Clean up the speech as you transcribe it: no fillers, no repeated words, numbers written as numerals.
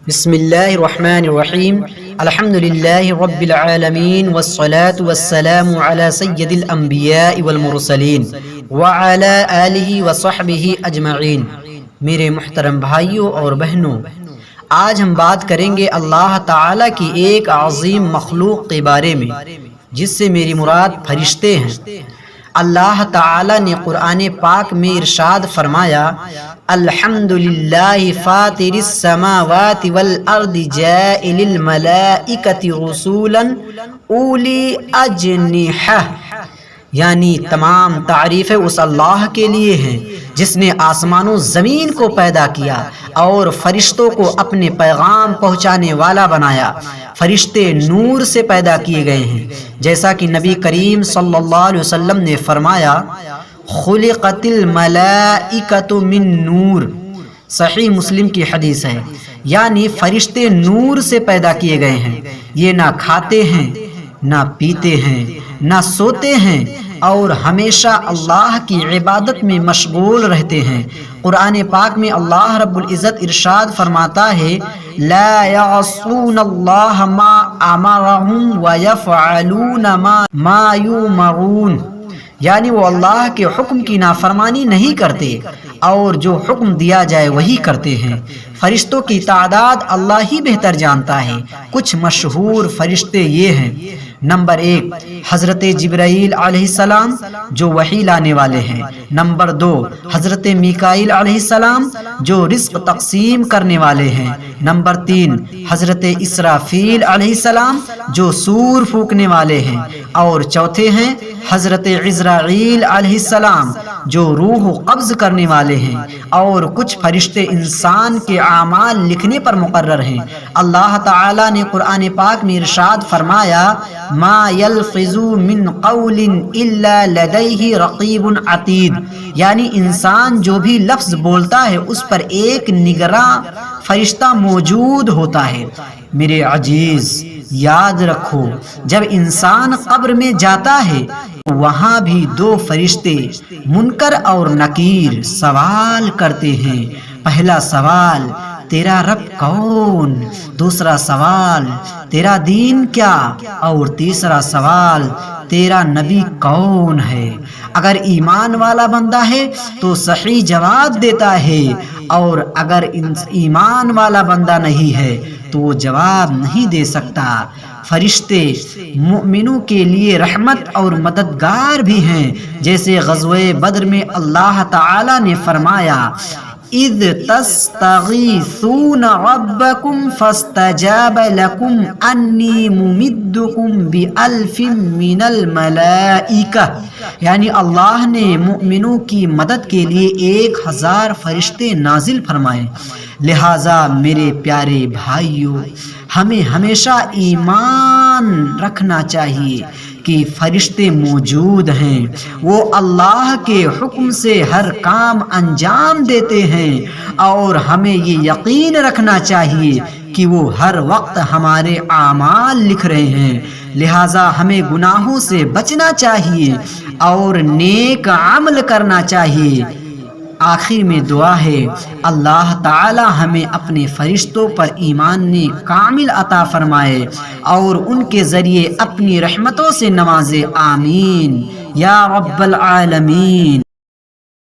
بسم اللہ الرحمن الرحیم الحمد للہ رب العالمین والصلاة والسلام علی سید الانبیاء والمرسلین وعلی آلہ وصحبہ اجمعین۔ میرے محترم بھائیوں اور بہنوں، آج ہم بات کریں گے اللہ تعالیٰ کی ایک عظیم مخلوق کے بارے میں، جس سے میری مراد فرشتے ہیں۔ اللہ تعالیٰ نے قرآن پاک میں ارشاد فرمایا، الحمدللہ فاطر السماوات والارض جاعل الملائکۃ رسولا اولی اجنحہ، یعنی تمام تعریفیں اس اللہ کے لیے ہیں جس نے آسمان و زمین کو پیدا کیا اور فرشتوں کو اپنے پیغام پہنچانے والا بنایا۔ فرشتے نور سے پیدا کیے گئے ہیں، جیسا کہ نبی کریم صلی اللہ علیہ وسلم نے فرمایا، خلقت الملائکۃ من نور، صحیح مسلم کی حدیث ہے، یعنی فرشتے نور سے پیدا کیے گئے ہیں۔ یہ نہ کھاتے ہیں، نہ پیتے ہیں، نہ سوتے ہیں، اور ہمیشہ اللہ کی عبادت میں مشغول رہتے ہیں۔ قرآن پاک میں اللہ رب العزت ارشاد فرماتا ہے، لا یعصون اللہ ما امرہم ویفعلون ما یؤمرون، یعنی وہ اللہ کے حکم کی نافرمانی نہیں کرتے اور جو حکم دیا جائے وہی کرتے ہیں۔ فرشتوں کی تعداد اللہ ہی بہتر جانتا ہے۔ کچھ مشہور فرشتے یہ ہیں، نمبر 1 حضرت جبرائیل علیہ السلام جو وحی لانے والے ہیں، نمبر 2 حضرت میکائیل علیہ السلام جو رزق تقسیم کرنے والے ہیں، نمبر 3 حضرت اسرافیل علیہ السلام جو سور پھونکنے والے ہیں، اور چوتھے ہیں حضرت عزرائیل علیہ السلام جو روح قبض کرنے والے ہیں، اور کچھ فرشتے انسان کے اعمال لکھنے پر مقرر ہیں۔ اللہ تعالیٰ نے قرآن پاک میں ارشاد فرمایا، ما یلفظ من قول الا لدیہ رقیب عتید، یعنی انسان جو بھی لفظ بولتا ہے اس پر ایک نگراں فرشتہ موجود ہوتا ہے۔ میرے عزیز، یاد رکھو، جب انسان قبر میں جاتا ہے وہاں بھی 2 فرشتے منکر اور نکیر سوال کرتے ہیں۔ پہلا سوال، تیرا رب کون؟ دوسرا سوال، تیرا دین کیا؟ اور تیسرا سوال، تیرا نبی کون ہے؟ اگر ایمان والا بندہ ہے تو صحیح جواب دیتا ہے، اور اگر ایمان والا بندہ نہیں ہے تو وہ جواب نہیں دے سکتا۔ فرشتے مومنوں کے لیے رحمت اور مددگار بھی ہیں، جیسے غزوہ بدر میں اللہ تعالی نے فرمایا، اذ تستغیثون ربکم فاستجاب لکم انی ممدکم بألف من الملائکہ، یعنی اللہ نے مومنوں کی مدد کے لیے 1000 فرشتے نازل فرمائے۔ لہٰذا میرے پیارے بھائیوں، ہمیں ہمیشہ ایمان رکھنا چاہیے کہ فرشتے موجود ہیں، وہ اللہ کے حکم سے ہر کام انجام دیتے ہیں، اور ہمیں یہ یقین رکھنا چاہیے کہ وہ ہر وقت ہمارے اعمال لکھ رہے ہیں۔ لہٰذا ہمیں گناہوں سے بچنا چاہیے اور نیک عمل کرنا چاہیے۔ آخر میں دعا ہے، اللہ تعالی ہمیں اپنے فرشتوں پر ایمان کامل عطا فرمائے اور ان کے ذریعے اپنی رحمتوں سے نوازے، آمین یا رب العالمین۔